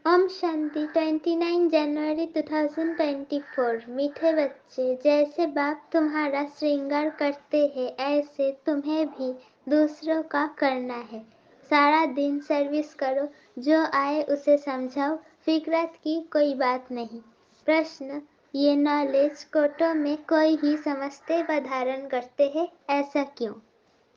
ओम शांति 29 जनवरी 2024। मीठे बच्चे, जैसे बाप तुम्हारा श्रृंगार करते हैं ऐसे तुम्हें भी दूसरों का करना है। सारा दिन सर्विस करो, जो आए उसे समझाओ, फिक्र की कोई बात नहीं। प्रश्न, ये नॉलेज कोटों में कोई ही समझते व धारण करते हैं, ऐसा क्यों?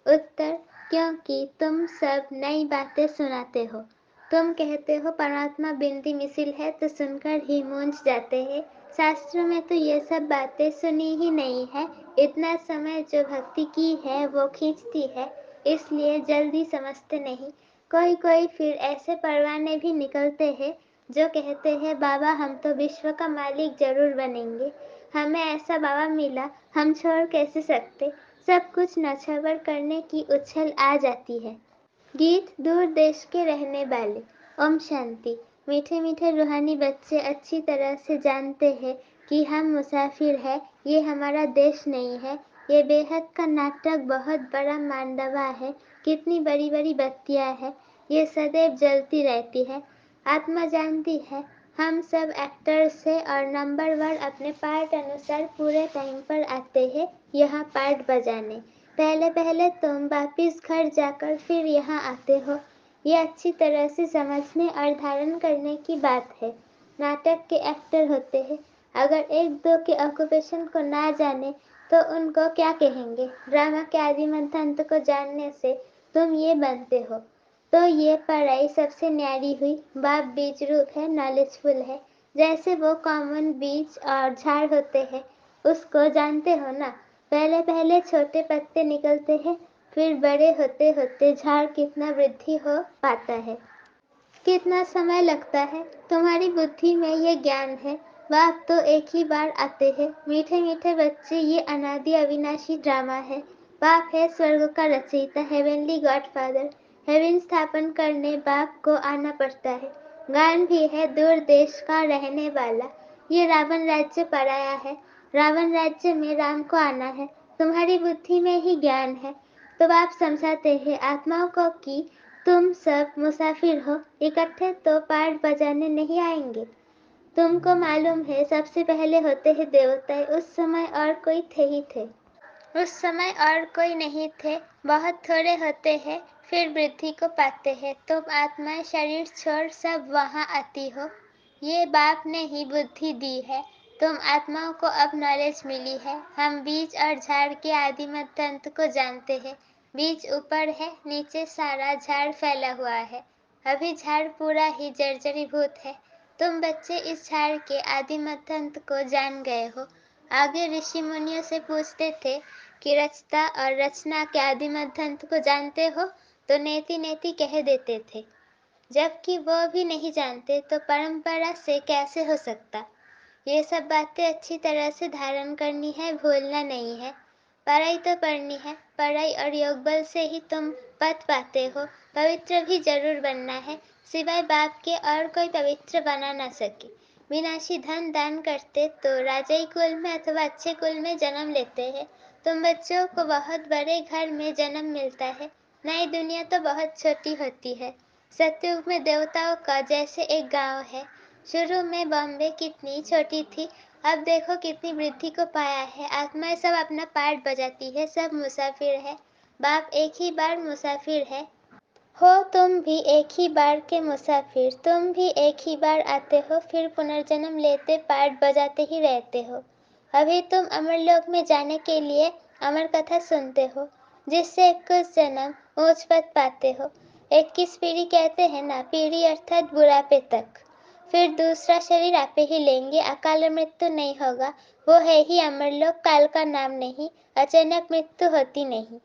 उत्तर, क्योंकि तुम सब नई बातें सुनाते हो। तुम कहते हो परमात्मा बिंदी मिसिल है तो सुनकर ही मूंझ जाते हैं। शास्त्र में तो ये सब बातें सुनी ही नहीं है। इतना समय जो भक्ति की है वो खींचती है, इसलिए जल्दी समझते नहीं। कोई कोई फिर ऐसे परवाने भी निकलते हैं जो कहते हैं बाबा हम तो विश्व का मालिक जरूर बनेंगे, हमें ऐसा बाबा मिला, हम छोड़ कैसे सकते। सब कुछ नछावर करने की उछल आ जाती है। गीत दूर देश के रहने वाले। ओम शांति। मीठे मीठे रूहानी बच्चे अच्छी तरह से जानते हैं कि हम मुसाफिर हैं, ये हमारा देश नहीं है। ये बेहद का नाटक बहुत बड़ा मांडवा है, कितनी बड़ी बड़ी बत्तियां हैं, ये सदैव जलती रहती है। आत्मा जानती है हम सब एक्टर्स हैं और नंबर 1 अपने पार्ट अनुसार पूरे टाइम पर आते हैं यहाँ पार्ट बजाने। पहले पहले तुम वापिस घर जाकर फिर यहाँ आते हो। ये अच्छी तरह से समझने और धारण करने की बात है। नाटक के एक्टर होते हैं, अगर एक दो के ऑक्यूपेशन को ना जाने तो उनको क्या कहेंगे। ड्रामा के आदि मध्य अंत को जानने से तुम ये बनते हो। तो ये पढ़ाई सबसे न्यारी हुई। बाप बीज रूप है, नॉलेजफुल है। जैसे वो कॉमन बीज और झाड़ होते हैं, उसको जानते हो ना। पहले पहले छोटे पत्ते निकलते हैं, फिर बड़े होते होते झाड़ कितना वृद्धि हो पाता है, कितना समय लगता है। तुम्हारी बुद्धि में ये ज्ञान है। बाप तो एक ही बार आते हैं। मीठे मीठे बच्चे, ये अनादि अविनाशी ड्रामा है। बाप है स्वर्ग का रचयिता, हेवनली गॉडफादर। हेवन स्थापन करने बाप को आना पड़ता है। गान भी है दूर देश का रहने वाला। ये रावण राज्य पराया है, रावण राज्य में राम को आना है। तुम्हारी बुद्धि में ही ज्ञान है, तो बाप समझाते हैं आत्माओं को कि तुम सब मुसाफिर हो, इकट्ठे तो पार्ट बजाने नहीं आएंगे। तुमको मालूम है सबसे पहले होते हैं देवता, उस समय और कोई थे ही थे। उस समय और कोई नहीं थे, बहुत थोड़े होते हैं, फिर वृद्धि को पाते हैं। तुम आत्माएं शरीर छोड़ सब वहाँ आती हो। ये बाप ने ही बुद्धि दी है। तुम आत्माओं को अब नॉलेज मिली है। हम बीज और झाड़ के आदि मध्य अंत को जानते हैं। बीज ऊपर है, नीचे सारा झाड़ फैला हुआ है। अभी झाड़ पूरा ही जर्जरीभूत है। तुम बच्चे इस झाड़ के आदि मध्य अंत को जान गए हो। आगे ऋषि मुनियों से पूछते थे कि रचता और रचना के आदि मध्य अंत को जानते हो, तो नेति नेति कह देते थे। जबकि वो भी नहीं जानते तो परंपरा से कैसे हो सकता। ये सब बातें अच्छी तरह से धारण करनी है, भूलना नहीं है। पढ़ाई तो पढ़नी है, पढ़ाई और योग बल से ही तुम पद पाते हो। पवित्र भी जरूर बनना है, सिवाय बाप के और कोई पवित्र बना ना सके। विनाशी धन दान करते तो राजाई कुल में अथवा अच्छे कुल में जन्म लेते हैं। तुम बच्चों को बहुत बड़े घर में जन्म मिलता है। नई दुनिया तो बहुत छोटी होती है। सतयुग में देवताओं का जैसे एक गांव है। शुरू में बॉम्बे कितनी छोटी थी, अब देखो कितनी वृद्धि को पाया है। आत्माएं सब अपना पार्ट बजाती है, सब मुसाफिर है। बाप एक ही बार मुसाफिर है। हो तुम भी एक ही बार के मुसाफिर, तुम भी एक ही बार आते हो, फिर पुनर्जन्म लेते पार्ट बजाते ही रहते हो। अभी तुम अमरलोक में जाने के लिए अमर कथा सुनते हो, जिससे कुछ जन्म ऊंच पद पाते हो। 21 पीढ़ी कहते हैं ना, पीढ़ी अर्थात बुढ़ापे तक। फिर दूसरा शरीर आपे ही लेंगे, अकाल मृत्यु नहीं होगा। वो है ही अमरलोक, काल का नाम नहीं, अचानक मृत्यु होती नहीं।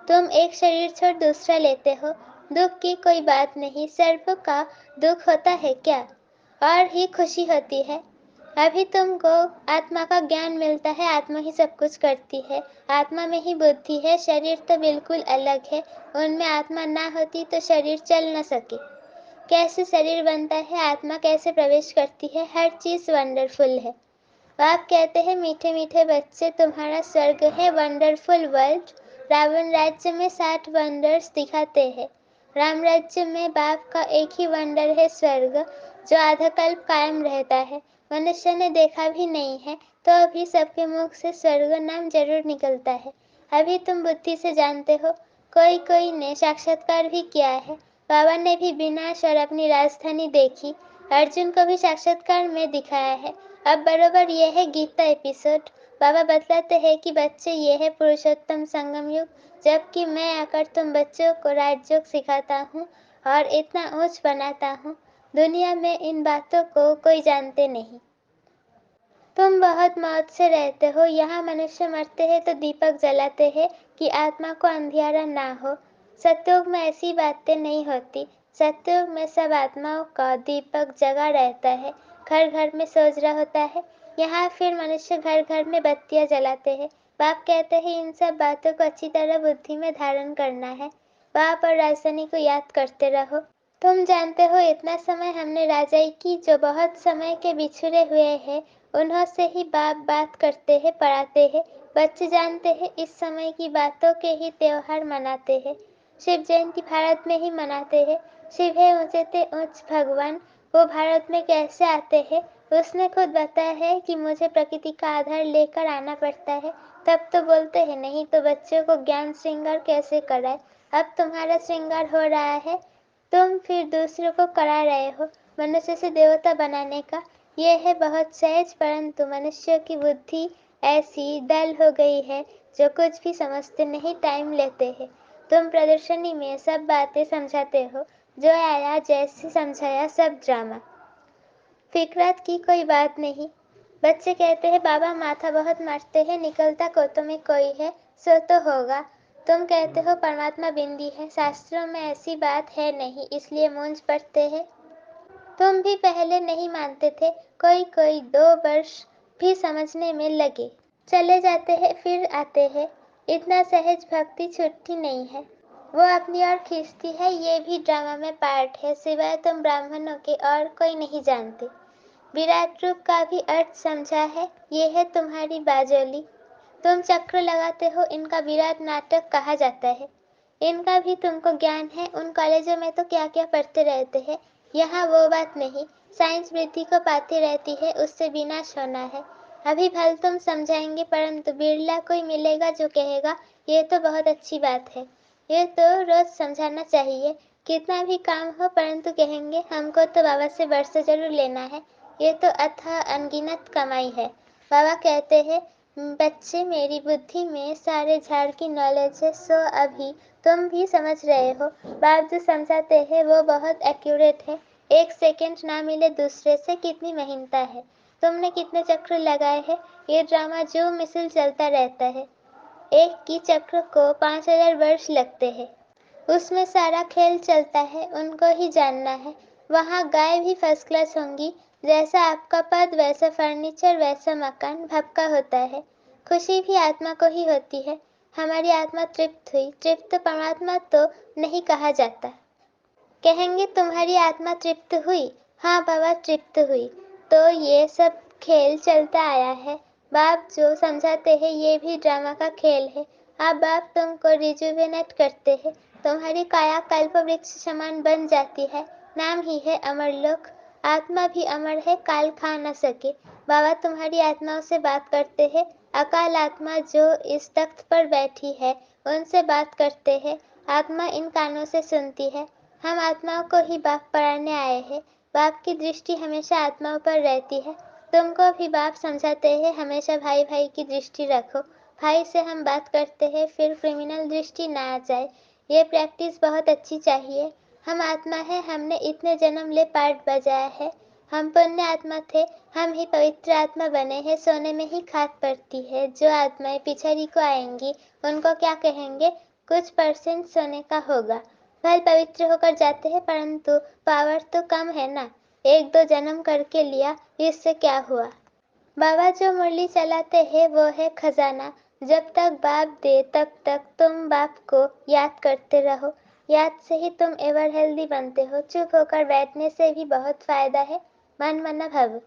तुम एक शरीर छोड़ दूसरा लेते हो, दुख की कोई बात नहीं। सर्प का दुख होता है क्या, और ही खुशी होती है। अभी तुमको आत्मा का ज्ञान मिलता है, आत्मा ही सब कुछ करती है। आत्मा में ही बुद्धि है, शरीर तो बिल्कुल अलग है। उनमें आत्मा ना होती तो शरीर चल न सके। कैसे शरीर बनता है, आत्मा कैसे प्रवेश करती है, हर चीज वंडरफुल है। बाप कहते हैं मीठे मीठे बच्चे, तुम्हारा स्वर्ग है वंडरफुल वर्ल्ड। रावण राज्य में 60 वंडर्स दिखाते हैं। राम राज्य में बाप का एक ही वंडर है स्वर्ग, जो आधा कल्प कायम रहता है। मनुष्य ने देखा भी नहीं है, तो अभी सबके मुख से स्वर्ग नाम जरूर निकलता है। अभी तुम बुद्धि से जानते हो, कोई कोई ने साक्षात्कार भी किया है। बाबा ने भी विनाश और अपनी राजधानी देखी। अर्जुन को भी साक्षात्कार में दिखाया है। अब बरोबर ये है गीता एपिसोड। बाबा बतलाते हैं कि बच्चे ये है पुरुषोत्तम संगम युग, जबकि मैं आकर तुम बच्चों को राजयोग सिखाता हूँ और इतना ऊंच बनाता हूँ, दुनिया में इन बातों को कोई जानते नहीं। तुम बहुत मौत से रहते हो। यहाँ मनुष्य मरते हैं तो दीपक जलाते हैं कि आत्मा को अंधियारा ना हो। सतयुग में ऐसी बातें नहीं होती। सतयुग में सब आत्माओं का दीपक जगा रहता है, घर घर में सोच रहा होता है। यहाँ फिर मनुष्य घर घर में बत्तियां जलाते हैं। बाप कहते हैं इन सब बातों को अच्छी तरह बुद्धि में धारण करना है। बाप और राजधानी को याद करते रहो। तुम जानते हो इतना समय हमने राजाई की, जो बहुत समय के बिछुड़े हुए हैं उन्हों से ही बाप बात करते हैं, पढ़ाते हैं। बच्चे जानते हैं इस समय की बातों के ही त्योहार मनाते हैं। शिव जयंती भारत में ही मनाते हैं। शिव है ऊंचे ते ऊंच भगवान, वो भारत में कैसे आते हैं? उसने खुद बताया है कि मुझे प्रकृति का आधार लेकर आना पड़ता है, तब तो बोलते हैं, नहीं तो बच्चों को ज्ञान श्रृंगार कैसे कराए। अब तुम्हारा श्रृंगार हो रहा है, तुम फिर दूसरों को करा रहे हो। मनुष्य से देवता बनाने का ये है बहुत सहज, परंतु मनुष्य की बुद्धि ऐसी डल हो गई है जो कुछ भी समझते नहीं, टाइम लेते हैं। तुम प्रदर्शनी में सब बातें समझाते हो, जो आया जैसे समझाया, सब ड्रामा। फिक्रात की कोई बात नहीं। बच्चे कहते हैं बाबा माथा बहुत मारते हैं, निकलता कोतों में कोई है, सो तो होगा। तुम कहते हो परमात्मा बिंदी है, शास्त्रों में ऐसी बात है नहीं, इसलिए मूंझ पड़ते हैं। तुम भी पहले नहीं मानते थे, कोई कोई 2 वर्ष भी समझने में लगे, चले जाते हैं फिर आते हैं। इतना सहज भक्ति छूटती नहीं है, वो अपनी ओर खींचती है। ये भी ड्रामा में पार्ट है, सिवाय तुम ब्राह्मणों के और कोई नहीं जानते। विराट रूप का भी अर्थ समझा है, ये है तुम्हारी बाजोली। तुम चक्र लगाते हो, इनका विराट नाटक कहा जाता है। इनका भी तुमको ज्ञान है। उन कॉलेजों में तो क्या क्या पढ़ते रहते हैं, यहाँ वो बात नहीं। साइंस वृद्धि को पाती रहती है, उससे विनाश होना है। अभी भल तुम समझाएंगे, परंतु बिरला कोई मिलेगा जो कहेगा ये तो बहुत अच्छी बात है। ये तो रोज समझाना चाहिए। कितना भी काम हो, परंतु कहेंगे हमको तो बाबा से वर्ष जरूर लेना है। ये तो अथाह अनगिनत कमाई है। बाबा कहते हैं बच्चे, मेरी बुद्धि में सारे झाड़ की नॉलेज है, सो अभी तुम भी समझ रहे हो। बाप जो समझाते हैं वो बहुत एक्यूरेट है। एक सेकंड ना मिले दूसरे से, कितनी महीनता है। तुमने कितने चक्र लगाए हैं, ये ड्रामा जो मिसल चलता रहता है। एक की चक्र को 5000 वर्ष लगते हैं, उसमें सारा खेल चलता है, उनको ही जानना है। वहाँ गाय भी फर्स्ट क्लास होंगी। जैसा आपका पद वैसा फर्नीचर, वैसा मकान। भपका होता है। खुशी भी आत्मा को ही होती है। हमारी आत्मा तृप्त हुई। तृप्त परमात्मा तो नहीं कहा जाता। कहेंगे तुम्हारी आत्मा तृप्त हुई। हाँ बाबा, तृप्त हुई। तो ये सब खेल चलता आया है। बाप जो समझाते हैं ये भी ड्रामा का खेल है। अब बाप तुमको रिजुवेनेट करते हैं। तुम्हारी काया कल्प वृक्ष समान बन जाती है। नाम ही है अमर लोक। आत्मा भी अमर है, काल खा न सके। बाबा तुम्हारी आत्माओं से बात करते हैं। अकाल आत्मा जो इस तख्त पर बैठी है, उनसे बात करते हैं। आत्मा इन कानों से सुनती है। हम आत्माओं को ही बाप पढ़ाने आए हैं। बाप की दृष्टि हमेशा आत्माओं पर रहती है। तुमको भी बाप समझाते हैं हमेशा भाई भाई की दृष्टि रखो। भाई से हम बात करते हैं, फिर क्रिमिनल दृष्टि ना आ जाए। ये प्रैक्टिस बहुत अच्छी चाहिए। हम आत्मा है, हमने इतने जन्म ले पार्ट बजाया है। हम पुण्य आत्मा थे, हम ही पवित्र आत्मा बने हैं। सोने में ही खाद पड़ती है। जो आत्माएं पिछड़ी को आएंगी, उनको क्या कहेंगे, कुछ परसेंट सोने का होगा। फल पवित्र होकर जाते हैं, परंतु पावर तो कम है ना। 1-2 जन्म करके लिया, इससे क्या हुआ। बाबा जो मुरली चलाते हैं वो है खजाना। जब तक बाप दे तब तक तुम बाप को याद करते रहो। याद से ही तुम एवर हेल्दी बनते हो। चुप होकर बैठने से भी बहुत फायदा है। मन मना भव,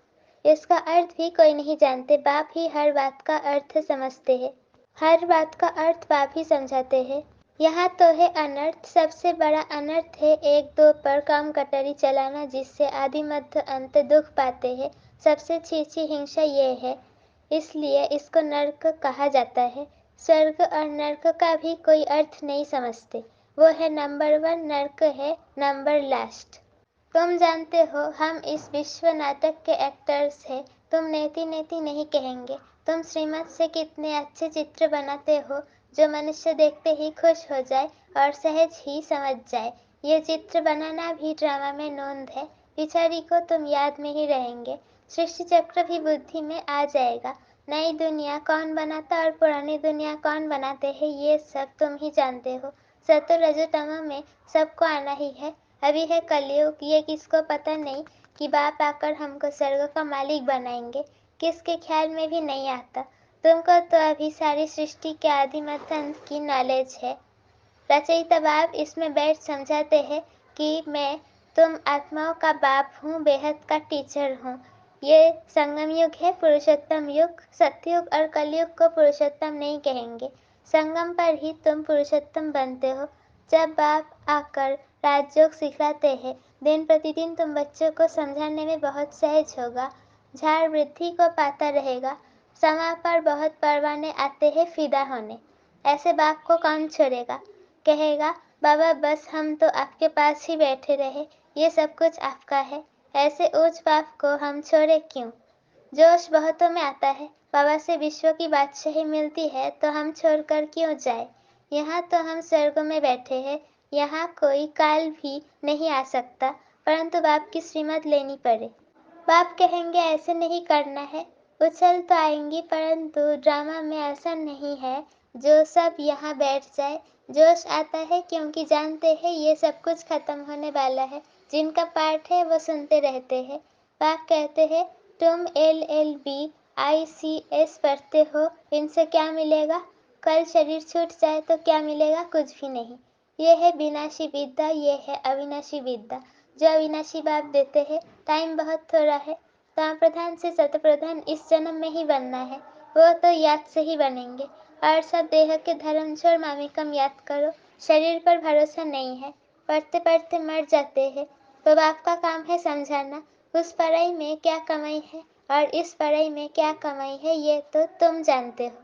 इसका अर्थ भी कोई नहीं जानते। बाप ही हर बात का अर्थ समझते हैं। हर बात का अर्थ बाप ही समझाते हैं। यहाँ तो है अनर्थ, सबसे बड़ा अनर्थ है एक दो पर काम कटरी चलाना, जिससे आदि मध्य अंत दुख पाते हैं। सबसे छीछी हिंसा ये है, इसलिए इसको नर्क कहा जाता है। स्वर्ग और नर्क का भी कोई अर्थ नहीं समझते। वो है नंबर 1 नर्क है, नंबर लास्ट। तुम जानते हो हम इस विश्व नाटक के एक्टर्स हैं। तुम नेति नेति नहीं कहेंगे। तुम श्रीमत से कितने अच्छे चित्र बनाते हो, जो मनुष्य देखते ही खुश हो जाए और सहज ही समझ जाए। ये चित्र बनाना भी ड्रामा में नोंद है। बिचारी को तुम याद में ही रहेंगे। सृष्टि चक्र भी बुद्धि में आ जाएगा। नई दुनिया कौन बनाता और पुरानी दुनिया कौन बनाते हैं, ये सब तुम ही जानते हो। सतो रजो तमो में सबको आना ही है। अभी है कलयुग, ये किसको पता नहीं कि बाप आकर हमको स्वर्ग का मालिक बनाएंगे। किसके ख्याल में भी नहीं आता। तुमको तो अभी सारी सृष्टि के आदि मध्य अंत की नॉलेज है। रचयिता बाप इसमें बैठ समझाते हैं कि मैं तुम आत्माओं का बाप हूँ, बेहद का टीचर हूँ। ये संगम युग है, पुरुषोत्तम युग। सतयुग और कलयुग को पुरुषोत्तम नहीं कहेंगे। संगम पर ही तुम पुरुषोत्तम बनते हो। जब बाप आकर राजयोग सिखाते हैं, दिन प्रतिदिन तुम बच्चों को समझाने में बहुत सहज होगा। झाड़ वृद्धि को पाता रहेगा। समा पर बहुत परवाने आते हैं फिदा होने। ऐसे बाप को कौन छोड़ेगा। कहेगा बाबा बस हम तो आपके पास ही बैठे रहे, ये सब कुछ आपका है। ऐसे ऊंच बाप को हम छोड़े क्यों। जोश बहुतों में आता है। बाबा से विश्व की बादशाही मिलती है तो हम छोड़कर क्यों जाए। यहाँ तो हम स्वर्ग में बैठे हैं, यहाँ कोई काल भी नहीं आ सकता, परंतु बाप की श्रीमत लेनी पड़े। बाप कहेंगे ऐसे नहीं करना है। उछल तो आएंगी, परंतु ड्रामा में ऐसा नहीं है जो सब यहाँ बैठ जाए। जोश आता है क्योंकि जानते हैं ये सब कुछ खत्म होने वाला है। जिनका पाठ है वो सुनते रहते हैं। बाप कहते हैं तुम LLB ICS पढ़ते हो, इनसे क्या मिलेगा। कल शरीर छूट जाए तो क्या मिलेगा, कुछ भी नहीं। ये है विनाशी विद्या, ये है अविनाशी विद्या। जो अविनाशी बाप देते हैं। टाइम बहुत थोड़ा है। ताम प्रधान से शतप्रधान इस जन्म में ही बनना है। वो तो याद से ही बनेंगे। और सब देह के धर्म छोड़ मामिकम याद करो। शरीर पर भरोसा नहीं है, पढ़ते पढ़ते मर जाते हैं। तो बाप का काम है समझाना, उस पढ़ाई में क्या कमाई है और इस पढ़ाई में क्या कमाई है, ये तो तुम जानते हो।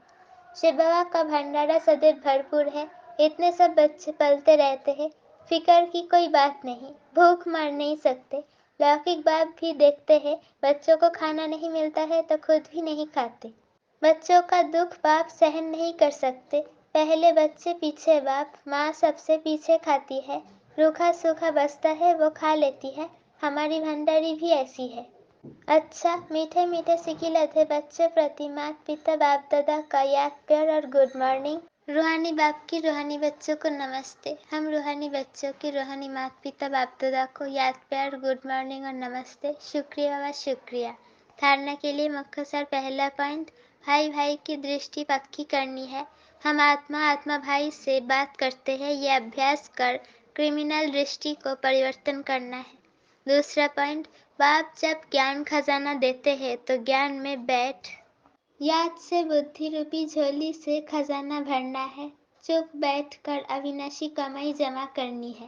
शिव बाबा का भंडारा सदैव भरपूर है। इतने सब बच्चे पलते रहते हैं। फिकर की कोई बात नहीं, भूख मर नहीं सकते। लौकिक बाप भी देखते हैं, बच्चों को खाना नहीं मिलता है तो खुद भी नहीं खाते। बच्चों का दुख बाप सहन नहीं कर सकते। पहले बच्चे पीछे बाप, माँ सबसे पीछे खाती है। रूखा सूखा बचता है वो खा लेती है। हमारी भंडारी भी ऐसी है। अच्छा मीठे मीठे सिकिलते बच्चे प्रति माता पिता बाप दादा का याद प्यार और गुड मॉर्निंग। रूहानी बाप की रूहानी बच्चों को नमस्ते। हम रूहानी बच्चों की रूहानी माता पिता बाप दादा को याद प्यार गुड मॉर्निंग और नमस्ते। शुक्रिया बाबा शुक्रिया। धारणा के लिए मुख्य सार पहला पॉइंट, भाई भाई की दृष्टि पक्की करनी है। हम आत्मा आत्मा भाई से बात करते हैं, ये अभ्यास कर क्रिमिनल दृष्टि को परिवर्तन करना है। दूसरा पॉइंट, बाप जब ज्ञान खजाना देते हैं तो ज्ञान में बैठ याद से बुद्धि रूपी झोली से खजाना भरना है। चुप बैठ कर अविनाशी कमाई जमा करनी है।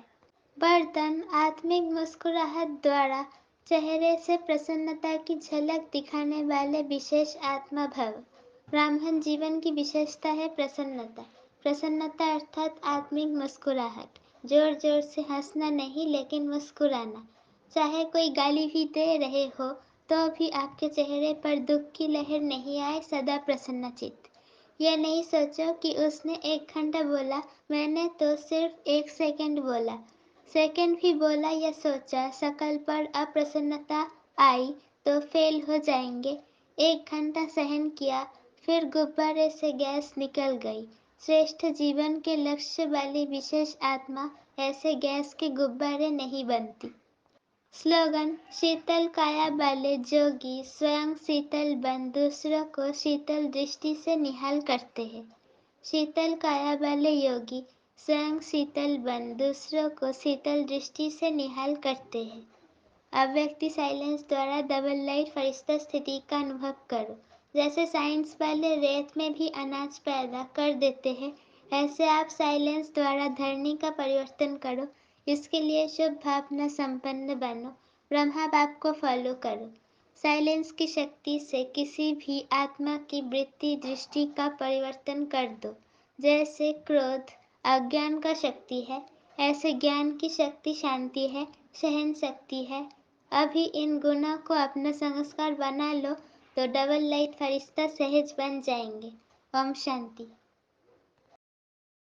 बर्तन आत्मिक मुस्कुराहट द्वारा चेहरे से प्रसन्नता की झलक दिखाने वाले विशेष आत्मा भव। ब्राह्मण जीवन की विशेषता है प्रसन्नता। प्रसन्नता अर्थात आत्मिक मुस्कुराहट। जोर जोर से हंसना नहीं, लेकिन मुस्कुराना। चाहे कोई गाली भी दे रहे हो तो भी आपके चेहरे पर दुख की लहर नहीं आए, सदा प्रसन्नचित्त। यह नहीं सोचो कि उसने 1 घंटा बोला, मैंने तो सिर्फ 1 सेकंड बोला। सेकंड भी बोला या सोचा, शकल पर अप्रसन्नता आई तो फेल हो जाएंगे। 1 घंटा सहन किया, फिर गुब्बारे से गैस निकल गई। श्रेष्ठ जीवन के लक्ष्य वाली विशेष आत्मा ऐसे गैस के गुब्बारे नहीं बनती। स्लोगन, शीतल काया वाले जोगी स्वयं शीतल बन दूसरों को शीतल दृष्टि से निहाल करते हैं। शीतल काया वाले योगी स्वयं शीतल बन दूसरों को शीतल दृष्टि से निहाल करते हैं। अब व्यक्ति साइलेंस द्वारा डबल लाइट फरिश्ता स्थिति का अनुभव करो। जैसे साइंस वाले रेत में भी अनाज पैदा कर देते हैं, ऐसे आप साइलेंस द्वारा धरनी का परिवर्तन करो। इसके लिए शुभ भावना संपन्न बनो। ब्रह्मा बाप को फॉलो करो। साइलेंस की शक्ति से किसी भी आत्मा की वृत्ति दृष्टि का परिवर्तन कर दो। जैसे क्रोध अज्ञान का शक्ति है, ऐसे ज्ञान की शक्ति शांति है, सहन शक्ति है। अभी इन गुणों को अपना संस्कार बना लो तो डबल लाइट फरिश्ता सहज बन जाएंगे। ओम शांति।